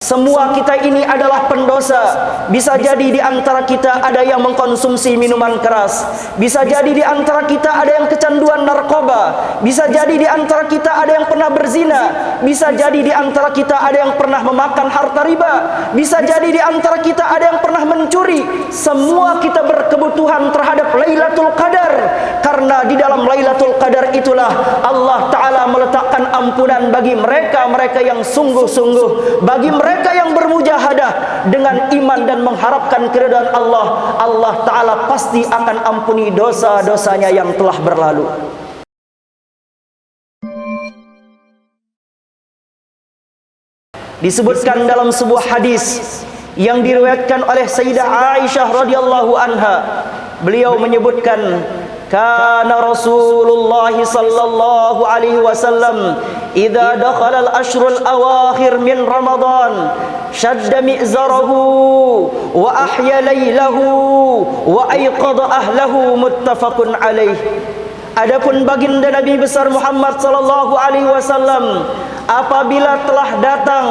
Semua kita ini adalah pendosa. Bisa jadi di antara kita ada yang mengkonsumsi minuman keras. Bisa jadi di antara kita ada yang kecanduan narkoba. Bisa jadi di antara kita ada yang pernah berzina. Bisa jadi di antara kita ada yang pernah memakan harta riba. Bisa jadi di antara kita ada yang pernah mencuri. Semua kita berkebutuhan terhadap Lailatul Qadar, karena di dalam Lailatul Qadar itulah Allah Ta'ala meletakkan ampunan bagi mereka-mereka yang sungguh-sungguh, bagi mereka yang bermujahadah dengan iman dan mengharapkan keridhaan Allah. Allah Ta'ala pasti akan ampuni dosa-dosanya yang telah berlalu. Disebutkan dalam sebuah hadis yang diriwayatkan oleh Sayyidah Aisyah radhiyallahu anha, beliau menyebutkan, kana Rasulullah sallallahu alaihi wasallam idza dakhala al-ashrul awakhir min Ramadan shadda mi'zarahu wa ahya laylahu wa ayqadha ahlahu, muttafaqun alaih. Adapun baginda Nabi besar Muhammad sallallahu alaihi wasallam, apabila telah datang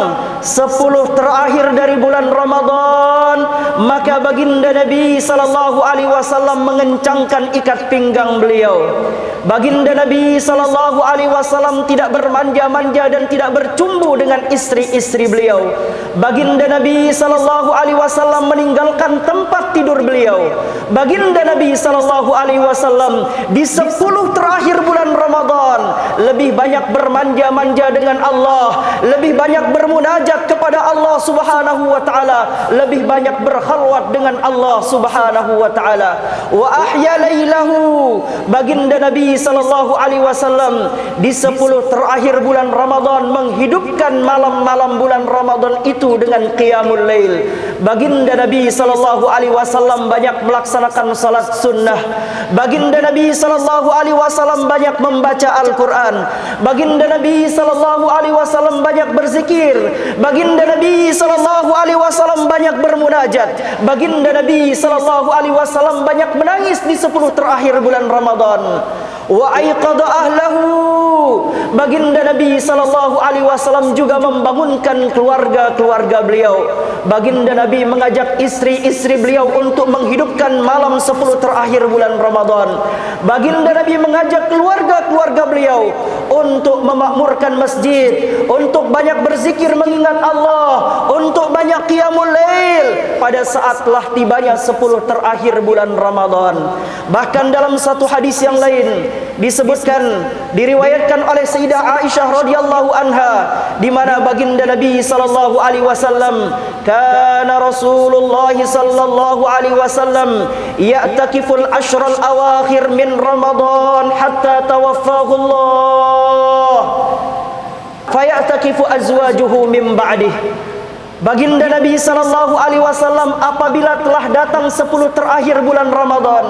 10 terakhir dari bulan Ramadan, maka baginda Nabi sallallahu alaihi wasallam mengencangkan ikat pinggang beliau. Baginda Nabi sallallahu alaihi wasallam tidak bermanja-manja dan tidak bercumbu dengan istri-istri beliau. Baginda Nabi sallallahu alaihi wasallam meninggalkan tempat tidur beliau. Baginda Nabi sallallahu alaihi wasallam di 10 terakhir bulan Ramadan lebih banyak bermanja-manja dengan Allah, lebih banyak bermunajat kepada Allah Subhanahu wa taala, lebih banyak berkhalwat dengan Allah Subhanahu wa taala. Wa ahya lailahu, baginda Nabi sallallahu alaihi wasallam di 10 terakhir bulan Ramadan menghidupkan malam-malam bulan Ramadan itu dengan qiyamul lail. Baginda Nabi sallallahu alaihi wasallam banyak melaksanakan salat sunnah. Baginda Nabi sallallahu alaihi wasallam banyak membaca Al-Quran. Baginda Nabi sallallahu alaihi wasallam banyak berzikir. Baginda Nabi sallallahu alaihi wasallam banyak bermunajat. Baginda Nabi sallallahu alaihi wasallam banyak menangis di 10 terakhir bulan Ramadan. Wa ayqadha ahlahu, baginda Nabi sallallahu alaihi wasallam juga membangunkan keluarga-keluarga beliau. Baginda Nabi mengajak istri-istri beliau untuk menghidupkan malam 10 terakhir bulan Ramadan. Baginda Nabi mengajak keluarga-keluarga beliau untuk memakmurkan masjid, untuk banyak berzikir mengingat Allah, untuk banyak qiyamul lail pada saat telah tibanya 10 terakhir bulan Ramadan. Bahkan dalam satu hadis yang lain disebutkan, diriwayatkan oleh Sayyidah Aisyah radhiyallahu anha, di mana baginda Nabi sallallahu alaihi wasallam, kana Rasulullah sallallahu alaihi wasallam ya'takiful ashral awakhir min Ramadan hatta tawaffahu Allah fayatakifu azwajuhu min ba'dih. Baginda Nabi sallallahu alaihi wasallam apabila telah datang 10 terakhir bulan Ramadan,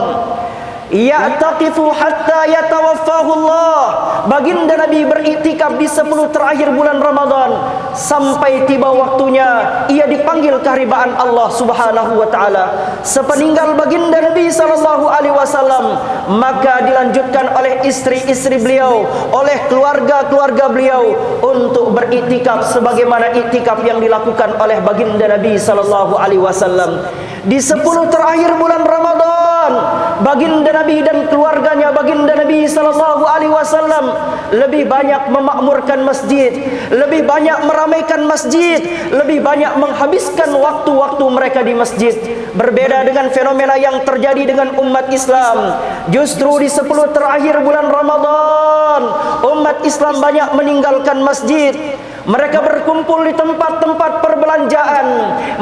ya'taqifu hatta yatawaffahu Allah, baginda Nabi beriktikaf di 10 terakhir bulan Ramadan sampai tiba waktunya ia dipanggil keharibaan Allah Subhanahu wa taala. Sepeninggal baginda Nabi sallallahu alaihi wasallam, maka dilanjutkan oleh istri-istri beliau, oleh keluarga-keluarga beliau untuk beriktikaf sebagaimana iktikaf yang dilakukan oleh baginda Nabi sallallahu alaihi wasallam. Di 10 terakhir bulan Ramadan, baginda Nabi dan keluarganya baginda Nabi sallallahu alaihi wasallam lebih banyak memakmurkan masjid, lebih banyak meramaikan masjid, lebih banyak menghabiskan waktu-waktu mereka di masjid. Berbeda dengan fenomena yang terjadi dengan umat Islam, justru di 10 terakhir bulan Ramadan umat Islam banyak meninggalkan masjid. Mereka berkumpul di tempat-tempat perbelanjaan.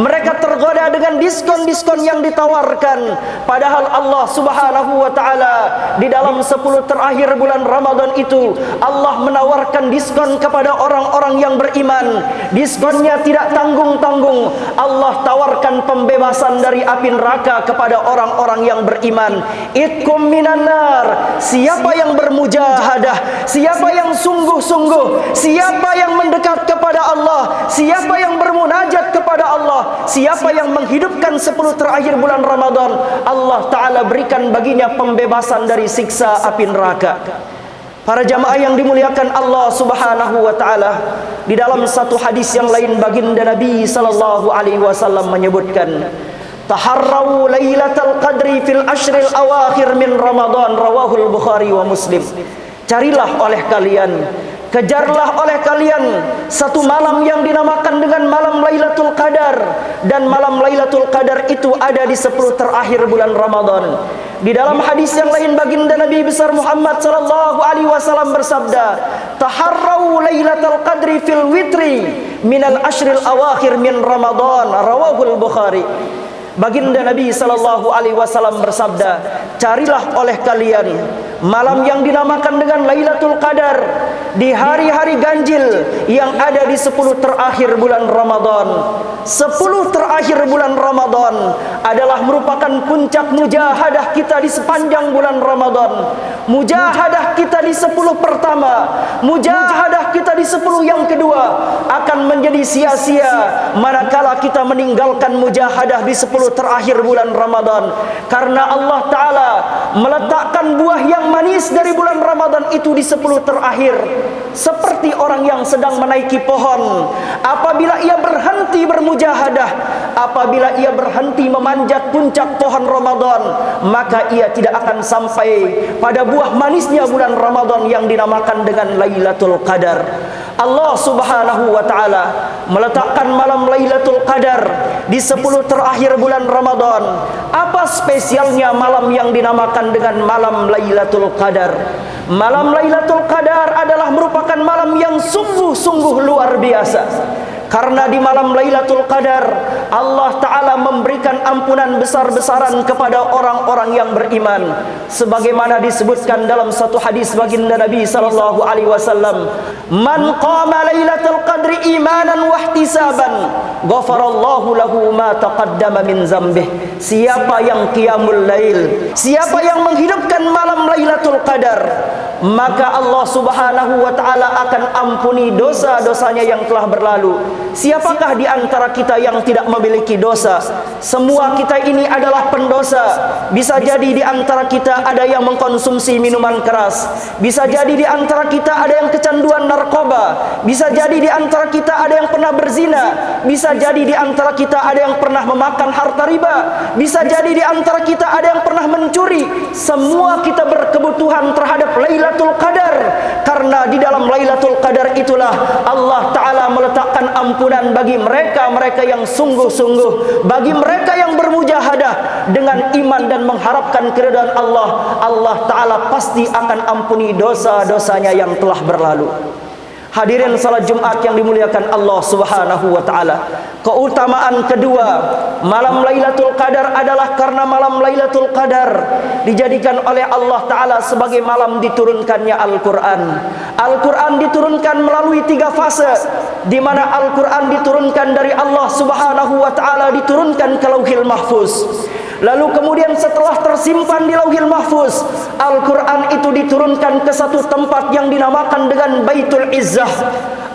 Mereka tergoda dengan diskon-diskon yang ditawarkan. Padahal Allah Subhanahu wa ta'ala di dalam 10 terakhir bulan Ramadan itu, Allah menawarkan diskon kepada orang-orang yang beriman. Diskonnya tidak tanggung-tanggung. Allah tawarkan pembebasan dari api neraka kepada orang-orang yang beriman. Itkum minan nar. Siapa yang bermujahadah, siapa yang sungguh-sungguh, siapa yang mendekat kepada Allah, siapa yang bermunajat kepada Allah, siapa yang menghidupkan 10 terakhir bulan Ramadan, Allah Ta'ala berikan baginya pembebasan dari siksa api neraka. Para jamaah yang dimuliakan Allah Subhanahu wa taala, di dalam satu hadis yang lain baginda Nabi sallallahu alaihi wasallam menyebutkan, taharrau lailatul qadri fil ashril awakhir min Ramadan, rawahul Bukhari wa Muslim. Carilah oleh kalian, kejarlah oleh kalian satu malam yang dinamakan dengan malam Lailatul Qadar, dan malam Lailatul Qadar itu ada di 10 terakhir bulan Ramadan. Di dalam hadis yang lain baginda Nabi besar Muhammad sallallahu alaihi wasallam bersabda, taharrau Lailatul Qadri fil witri minal ashril awakhir min Ramadan, rawahul Bukhari. Baginda Nabi sallallahu alaihi wasallam bersabda, carilah oleh kalian malam yang dinamakan dengan Lailatul Qadar di hari-hari ganjil yang ada di 10 terakhir bulan Ramadan. 10 terakhir bulan Ramadan adalah merupakan puncak mujahadah kita di sepanjang bulan Ramadan. Mujahadah kita di 10 pertama, mujahadah kita di 10 yang kedua akan menjadi sia-sia manakala kita meninggalkan mujahadah di 10 terakhir bulan Ramadan. Karena Allah Ta'ala meletakkan buah yang manis dari bulan Ramadan itu di 10 terakhir, seperti orang yang sedang menaiki pohon. Apabila ia berhenti bermujahadah, apabila ia berhenti memanjat puncak pohon Ramadan, maka ia tidak akan sampai pada buah manisnya bulan Ramadan yang dinamakan dengan Lailatul Qadar. Allah Subhanahu wa taala meletakkan malam Lailatul Qadar di 10 terakhir bulan Ramadan. Apa spesialnya malam yang dinamakan dengan malam Lailatul Qadar? Malam Lailatul Qadar adalah merupakan malam yang sungguh-sungguh luar biasa. Karena di malam Lailatul Qadar Allah Ta'ala memberikan ampunan besar-besaran kepada orang-orang yang beriman, sebagaimana disebutkan dalam satu hadis baginda Nabi sallallahu alaihi wasallam, man qama Lailatul Qadri imanan wa ihtisaban ghafarallahu lahu ma taqaddama min zambih. Siapa yang qiyamul lail, siapa yang menghidupkan malam Lailatul Qadar, maka Allah Subhanahu wa taala akan ampuni dosa-dosanya yang telah berlalu. Siapakah di antara kita yang tidak memiliki dosa? Semua kita ini adalah pendosa. Bisa jadi di antara kita ada yang mengkonsumsi minuman keras, bisa jadi di antara kita ada yang kecanduan narkoba, bisa jadi di antara kita ada yang pernah berzina, bisa jadi di antara kita ada yang pernah memakan harta riba, bisa jadi di antara kita ada yang pernah mencuri. Semua kita berkebutuhan terhadap Lailatul Qadar, karena di dalam Lailatul Qadar itulah Allah Ta'ala meletakkan ampunan bagi mereka-mereka yang sungguh-sungguh, bagi mereka yang bermujahadah dengan iman dan mengharapkan keridhaan Allah. Allah Ta'ala pasti akan ampuni dosa-dosanya yang telah berlalu. Hadirin salat Jumat yang dimuliakan Allah Subhanahu wa taala. Keutamaan kedua malam Lailatul Qadar adalah karena malam Lailatul Qadar dijadikan oleh Allah Ta'ala sebagai malam diturunkannya Al-Quran. Al-Quran diturunkan melalui 3 fase, di mana Al-Quran diturunkan dari Allah Subhanahu wa taala, diturunkan ke Lauhil Mahfuz. Lalu kemudian setelah tersimpan di Lauhil Mahfuz, Al-Quran itu diturunkan ke satu tempat yang dinamakan dengan Baitul Izzah.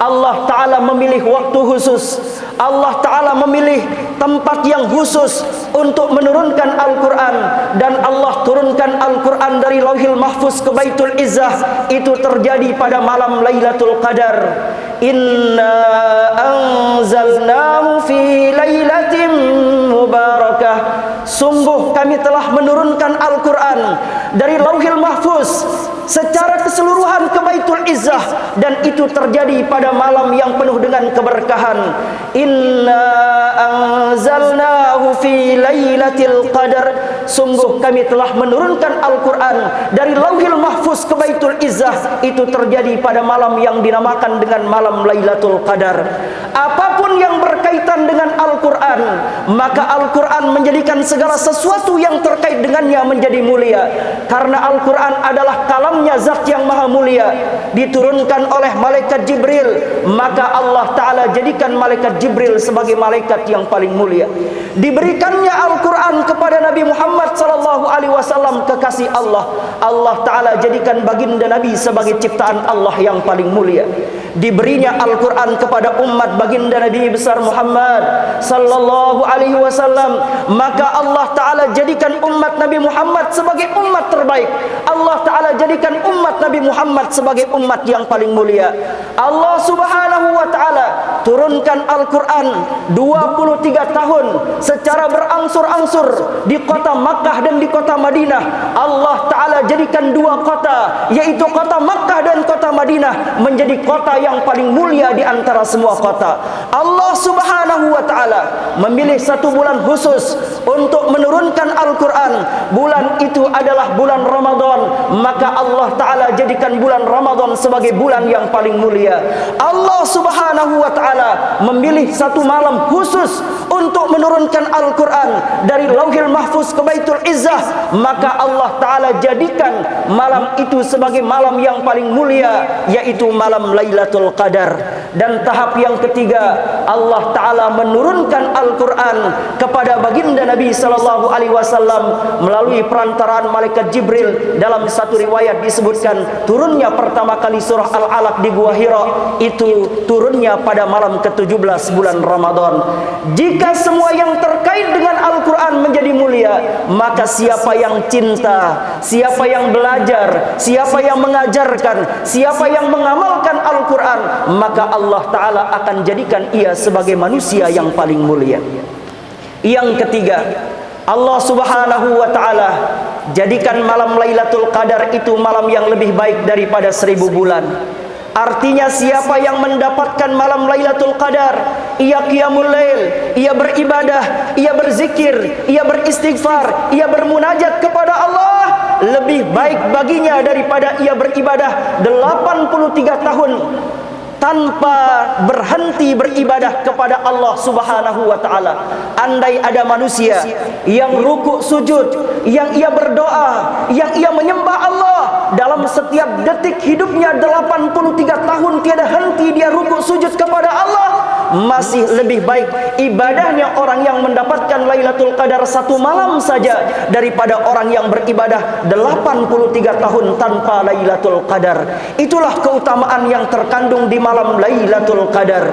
Allah Ta'ala memilih waktu khusus, Allah Ta'ala memilih tempat yang khusus untuk menurunkan Al-Quran, dan Allah turunkan Al-Quran dari Lauhil Mahfuz ke Baitul Izzah. Itu terjadi pada malam Lailatul Qadar. Inna anzalnahu fi lailatin mubarakah. Sungguh kami telah menurunkan Al-Quran dari Lauhil Mahfuz secara keseluruhan ke Baitul Izzah, dan itu terjadi pada malam yang penuh dengan keberkahan. Inna anzalnahu fi lailatul qadar. Sungguh kami telah menurunkan Al-Quran dari Lauhil Mahfuz ke Baitul Izzah. Itu terjadi pada malam yang dinamakan dengan malam Lailatul Qadar. Apapun yang berkaitan dengan Al-Quran, maka Al-Quran menjadikan segala sesuatu yang terkait dengannya menjadi mulia. Karena Al-Quran adalah kalamnya zat yang maha mulia, diturunkan oleh malaikat Jibril, maka Allah Ta'ala jadikan malaikat Jibril sebagai malaikat yang paling mulia. Diberikannya Al-Quran kepada Nabi Muhammad sallallahu alaihi wasallam, kekasih Allah, Allah Ta'ala jadikan baginda Nabi sebagai ciptaan Allah yang paling mulia. diberinya Al-Quran kepada umat baginda Nabi besar Muhammad sallallahu alaihi wasallam, maka Allah Ta'ala jadikan umat Nabi Muhammad sebagai umat terbaik. Allah Ta'ala jadikan umat Nabi Muhammad sebagai umat yang paling mulia. Allah Subhanahu wa Ta'ala turunkan Al-Quran 23 tahun secara berangsur-angsur di kota Makkah dan di kota Madinah. Allah Ta'ala jadikan dua kota, yaitu kota Makkah dan kota Madinah, menjadi kota yang paling mulia di antara semua kota. Allah Subhanahu wa Ta'ala memilih satu bulan khusus untuk menurunkan Al-Quran. Bulan itu adalah bulan Ramadan, maka Allah Ta'ala jadikan bulan Ramadan sebagai bulan yang paling mulia. Allah Subhanahu wa Ta'ala memilih satu malam khusus untuk menurunkan Al-Quran dari Lauhil Mahfuz ke Baitul Izzah, maka Allah Ta'ala jadikan malam itu sebagai malam yang paling mulia, yaitu malam Lailatul Qadar. Dan tahap yang ketiga, Allah Ta'ala menurunkan Al-Quran kepada baginda Nabi sallallahu alaihi wasallam melalui perantaraan malaikat Jibril. Dalam satu riwayat disebutkan turunnya pertama kali surah Al-Alaq di Gua Hira itu turunnya pada malam ke-17 bulan Ramadan. Jika semua yang terkait dengan Al-Quran menjadi mulia, maka siapa yang cinta, siapa yang belajar, siapa yang mengajarkan, siapa yang mengamalkan Al-Quran, maka Allah Ta'ala akan jadikan ia sebagai manusia yang paling mulia. Yang ketiga, Allah Subhanahu wa Ta'ala jadikan malam Lailatul Qadar itu malam yang lebih baik daripada 1000 bulan. Artinya siapa yang mendapatkan malam Lailatul Qadar, ia qiyamul lail, ia beribadah, ia berzikir, ia beristighfar, ia bermunajat kepada Allah, lebih baik baginya daripada ia beribadah 83 tahun tanpa berhenti beribadah kepada Allah Subhanahu wa Ta'ala. Andai ada manusia yang rukuk sujud, yang ia berdoa, yang ia menyembah Allah dalam setiap detik hidupnya 83 tahun tiada henti dia rukuk sujud kepada Allah, masih lebih baik ibadahnya orang yang mendapatkan Lailatul Qadar satu malam saja daripada orang yang beribadah 83 tahun tanpa Lailatul Qadar. Itulah keutamaan yang terkandung di malam Lailatul Qadar.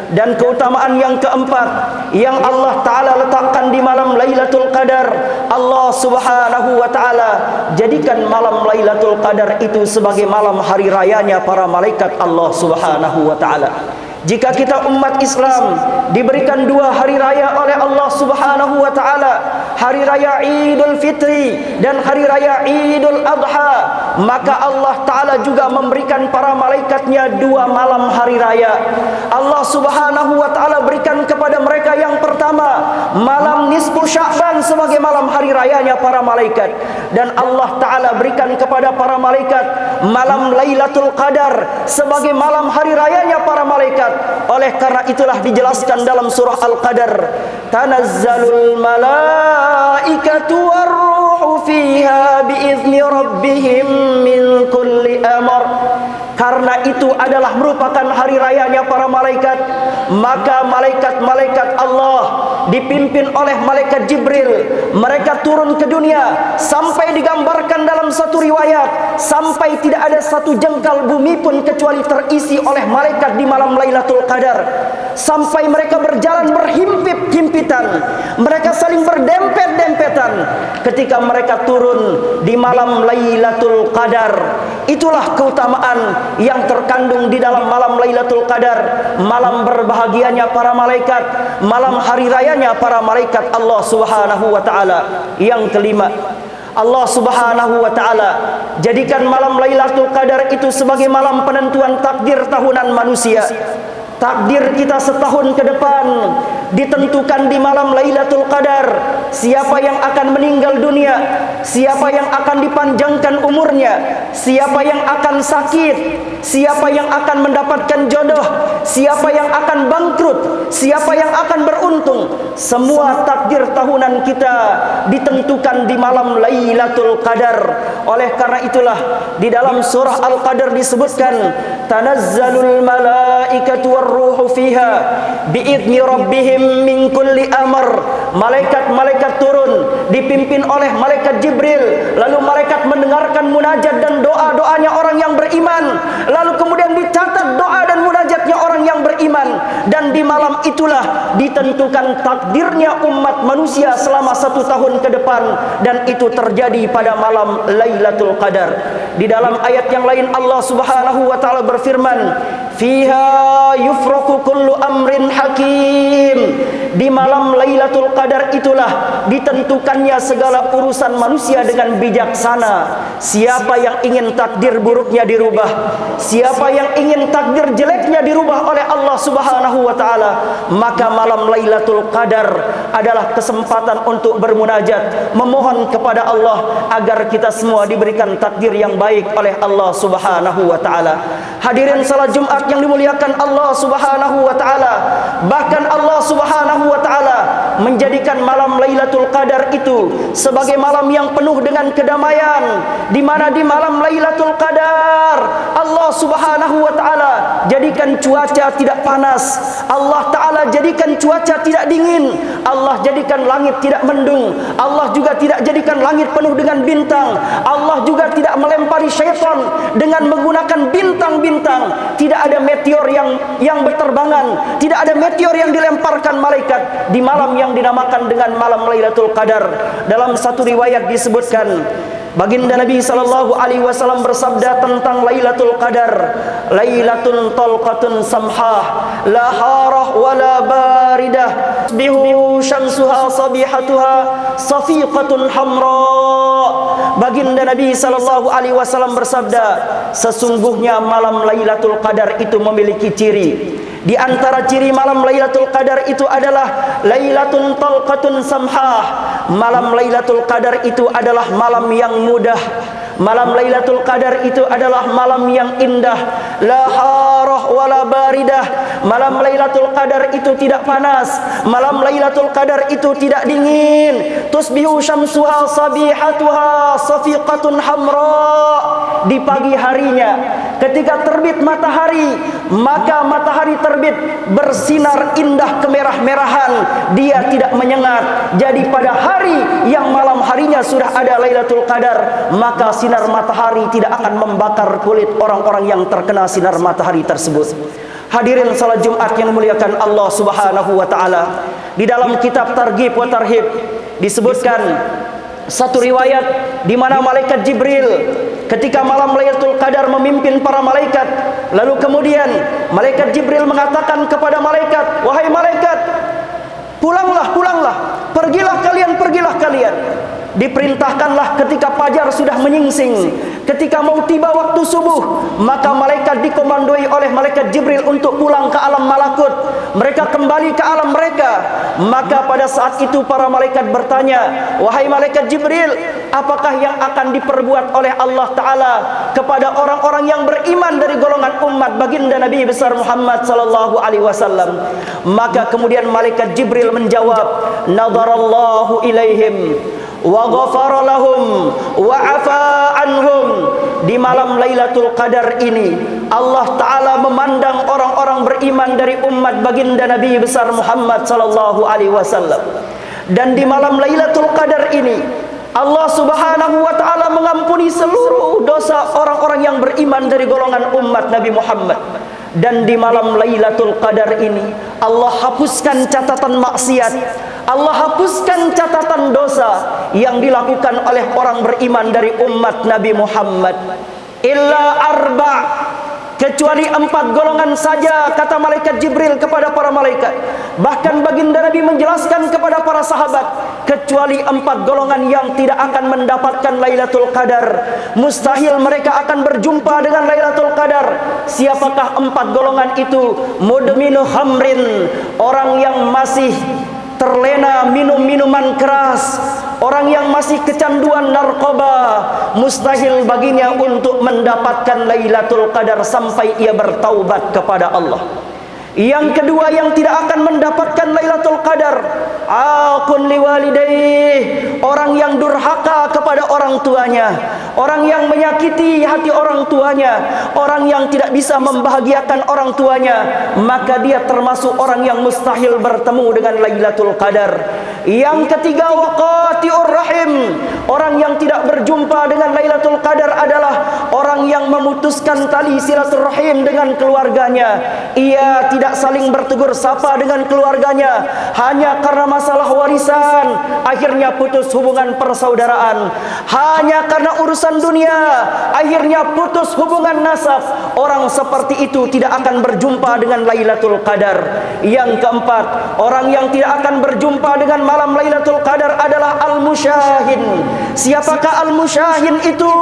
Dan keutamaan yang keempat yang Allah Ta'ala letakkan di malam Lailatul Qadar, Allah Subhanahu wa Ta'ala jadikan malam Lailatul Qadar itu sebagai malam hari rayanya para malaikat Allah Subhanahu wa Ta'ala. Jika kita umat Islam diberikan dua hari raya oleh Allah Subhanahu wa Ta'ala, hari raya Idul Fitri dan hari raya Idul Adha, maka Allah Ta'ala juga memberikan para malaikatnya dua malam hari raya. Allah Subhanahu wa Ta'ala berikan kepada mereka yang pertama malam nisfu Sya'ban sebagai malam hari rayanya para malaikat, dan Allah Ta'ala berikan kepada para malaikat malam Lailatul Qadar sebagai malam hari rayanya para malaikat. Oleh karena itulah dijelaskan dalam surah Al-Qadar, tanazzalul malaikatu warruhu fiha biizni rabbihim min kulli amr. Karena itu adalah merupakan hari rayanya para malaikat, maka malaikat-malaikat Allah dipimpin oleh malaikat Jibril, mereka turun ke dunia sampai digambarkan dalam satu riwayat sampai tidak ada satu jengkal bumi pun kecuali terisi oleh malaikat di malam Lailatul Qadar. Sampai mereka berjalan berhimpit-himpitan, mereka saling berdempet-dempetan ketika mereka turun di malam Lailatul Qadar. Itulah keutamaan yang terkandung di dalam malam Lailatul Qadar, malam berbahagianya para malaikat, malam hari rayanya para malaikat Allah Subhanahu wa Ta'ala. Yang kelima, Allah Subhanahu wa Ta'ala jadikan malam Lailatul Qadar itu sebagai malam penentuan takdir tahunan manusia. Takdir kita setahun ke depan ditentukan di malam Lailatul Qadar. Siapa yang akan meninggal dunia, siapa yang akan dipanjangkan umurnya, siapa yang akan sakit, siapa yang akan mendapatkan jodoh, siapa yang akan bangkrut, siapa yang akan beruntung. Semua takdir tahunan kita ditentukan di malam Lailatul Qadar. Oleh karena itulah di dalam surah Al-Qadar disebutkan, tanazzalul malaikatu warruhu fiha biizni rabbihim min kulli amr. Malaikat-malaikat turun dipimpin oleh malaikat Jibril, lalu malaikat mendengarkan munajat dan doa-doanya orang yang beriman, lalu kemudian dicatat doa dan munajat dan di malam itulah ditentukan takdirnya umat manusia selama 1 tahun ke depan, dan itu terjadi pada malam Lailatul Qadar. Di dalam ayat yang lain Allah Subhanahu wa taala berfirman, "Fiha yufraqu kullu amrin hakim." Di malam Lailatul Qadar itulah ditentukannya segala urusan manusia dengan bijaksana. Siapa yang ingin takdir buruknya dirubah, siapa yang ingin takdir jeleknya dirubah oleh Allah Subhanahu wa taala, maka malam Lailatul Qadar adalah kesempatan untuk bermunajat, memohon kepada Allah agar kita semua diberikan takdir yang baik oleh Allah Subhanahu wa taala. Hadirin salat Jumat yang dimuliakan Allah Subhanahu wa taala, bahkan Allah Subhanahu wa taala menjadikan malam Lailatul Qadar itu sebagai malam yang penuh dengan kedamaian, di mana di malam Lailatul Qadar Allah Subhanahu wa taala jadikan cuaca tidak panas, Allah taala jadikan cuaca tidak dingin, Allah jadikan langit tidak mendung, Allah juga tidak jadikan langit penuh dengan bintang, Allah juga tidak melempari syaitan dengan menggunakan bintang-bintang. Tidak ada meteor yang berterbangan, tidak ada meteor yang dilemparkan malaikat di malam yang dinamakan dengan malam Lailatul Qadar. Dalam satu riwayat disebutkan, baginda Nabi sallallahu alaihi wasallam bersabda tentang Lailatul Qadar, "Lailatun talqatun samhah, la harah wala baridah, bihu syamsuha sabihatuha safiqatun hamra." Baginda Nabi sallallahu alaihi wasallam bersabda, sesungguhnya malam Lailatul Qadar itu memiliki ciri. Di antara ciri malam Lailatul Qadar itu adalah Lailatun talqatun samhah. Malam Lailatul Qadar itu adalah malam yang mudah. Malam Lailatul Qadar itu adalah malam yang indah. La harah wala baridah. Malam Lailatul Qadar itu tidak panas. Malam Lailatul Qadar itu tidak dingin. Tusbihu syamsuha sabihatuha safiqatun hamra. Di pagi harinya ketika terbit matahari, maka matahari terbit bersinar indah kemerah-merahan, dia tidak menyengat. Jadi pada hari yang malam harinya sudah ada Lailatul Qadar, maka sinar matahari tidak akan membakar kulit orang-orang yang terkena sinar matahari tersebut. Hadirin salat Jumat yang dimuliakan Allah Subhanahu wa taala, di dalam kitab Targhib wa Tarhib disebutkan satu riwayat di mana malaikat Jibril ketika malam Lailatul Qadar memimpin para malaikat, lalu kemudian malaikat Jibril mengatakan kepada malaikat, "Wahai malaikat, pulanglah, pulanglah, pergilah kalian. Diperintahkanlah ketika fajar sudah menyingsing, ketika mau tiba waktu subuh, maka malaikat dikomandoi oleh malaikat Jibril untuk pulang ke alam malakut. Mereka kembali ke alam mereka. Maka pada saat itu para malaikat bertanya, "Wahai malaikat Jibril, apakah yang akan diperbuat oleh Allah Ta'ala kepada orang-orang yang beriman dari golongan umat baginda Nabi besar Muhammad sallallahu alaihi wasallam?" Maka kemudian malaikat Jibril menjawab, "Nadarallahu ilaihim wa ghafara lahum wa afa anhum." Di malam Lailatul Qadar ini Allah Ta'ala memandang orang-orang beriman dari umat baginda Nabi besar Muhammad sallallahu alaihi wasallam. Dan di malam Lailatul Qadar ini Allah Subhanahu wa taala mengampuni seluruh dosa orang-orang yang beriman dari golongan umat Nabi Muhammad. Dan di malam Lailatul Qadar ini Allah hapuskan catatan maksiat, Allah hapuskan catatan dosa yang dilakukan oleh orang beriman dari umat Nabi Muhammad. Illa arba', kecuali 4 golongan saja, kata malaikat Jibril kepada para malaikat. Bahkan baginda Nabi menjelaskan kepada para sahabat, kecuali 4 golongan yang tidak akan mendapatkan Lailatul Qadar. Mustahil mereka akan berjumpa dengan Lailatul Qadar. Siapakah 4 golongan itu? Mudminu khamrin, orang yang masih terlena minum minuman keras, orang yang masih kecanduan narkoba, mustahil baginya untuk mendapatkan Lailatul Qadar sampai ia bertaubat kepada Allah. Yang kedua yang tidak akan mendapatkan Lailatul Qadar, aqul aqun liwalidayhi, orang yang durhaka kepada orang tuanya, orang yang menyakiti hati orang tuanya, orang yang tidak bisa membahagiakan orang tuanya, maka dia termasuk orang yang mustahil bertemu dengan Lailatul Qadar. Yang ketiga, waqati'ur rahim, orang yang tidak berjumpa dengan Lailatul Qadar adalah orang yang memutuskan tali silaturahim dengan keluarganya. Ia tidak saling bertegur sapa dengan keluarganya hanya karena masalah warisan, akhirnya putus hubungan persaudaraan. Hanya karena urusan dunia, akhirnya putus hubungan nasab. Orang seperti itu tidak akan berjumpa dengan Lailatul Qadar. Yang keempat, orang yang tidak akan berjumpa dengan malam Lailatul Qadar adalah al-musyahin. Siapakah al-musyahin itu?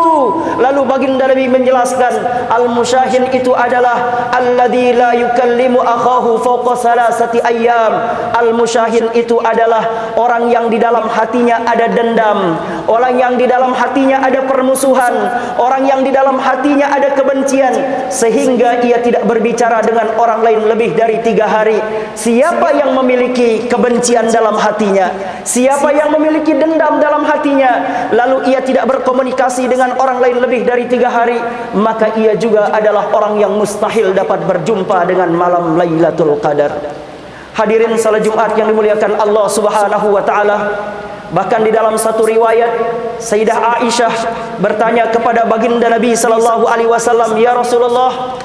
Lalu baginda Nabi menjelaskan, al-musyahin itu adalah alladzi la yukallimu akhahu fawqa salasati ayyam. Al-musyahin itu adalah orang yang di dalam hatinya ada dendam, orang yang di dalam hatinya ada permusuhan, orang yang di dalam hatinya ada kebencian, sehingga ia tidak berbicara dengan orang lain lebih dari 3 hari. Siapa yang memiliki kebencian dalam hatinya, siapa yang memiliki dendam dalam hatinya, lalu ia tidak berkomunikasi dengan orang lain lebih dari 3 hari, maka ia juga adalah orang yang mustahil dapat berjumpa dengan malam Lailatul Qadar. Hadirin salat Jumat yang dimuliakan Allah Subhanahu wa taala, bahkan di dalam satu riwayat Sayyidah Aisyah bertanya kepada baginda Nabi sallallahu alaihi wasallam, "Ya Rasulullah,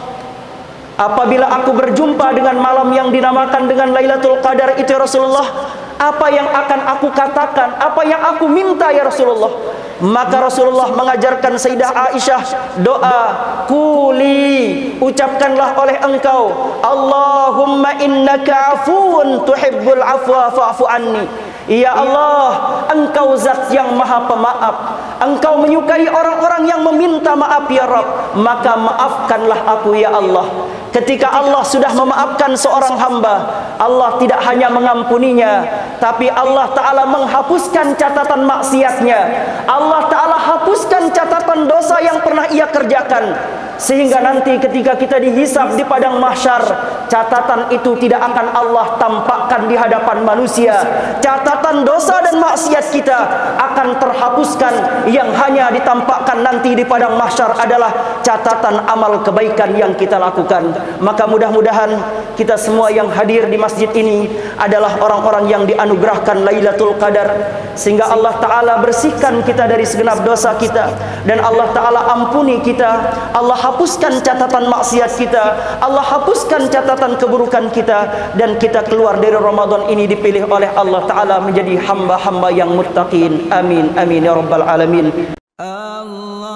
apabila aku berjumpa dengan malam yang dinamakan dengan Lailatul Qadar itu ya Rasulullah, apa yang akan aku katakan, apa yang aku minta ya Rasulullah?" Maka Rasulullah mengajarkan Sayyidah Aisyah doa, "Quli, ucapkanlah oleh engkau, Allahumma innaka afuwun tuhibbul afwa fa'fu anni." Ya Allah, engkau zat yang maha pemaaf, engkau menyukai orang-orang yang meminta maaf ya Rabb, maka maafkanlah aku ya Allah. Ketika Allah sudah memaafkan seorang hamba, Allah tidak hanya mengampuninya, tapi Allah Ta'ala menghapuskan catatan maksiatnya. Allah Ta'ala hapuskan catatan dosa yang pernah ia kerjakan, sehingga nanti ketika kita dihisab di padang mahsyar, catatan itu tidak akan Allah tampakkan di hadapan manusia. Catatan dosa dan maksiat kita akan terhapuskan. Yang hanya ditampakkan nanti di padang mahsyar adalah catatan amal kebaikan yang kita lakukan. Maka mudah-mudahan kita semua yang hadir di masjid ini adalah orang-orang yang dianugerahkan Lailatul Qadar, sehingga Allah Ta'ala bersihkan kita dari segenap dosa kita, dan Allah Ta'ala ampuni kita, Allah hapuskan catatan maksiat kita, Allah hapuskan catatan keburukan kita, dan kita keluar dari Ramadan ini dipilih oleh Allah Ta'ala menjadi hamba-hamba yang muttaqin. Amin, amin ya rabbal alamin. Allah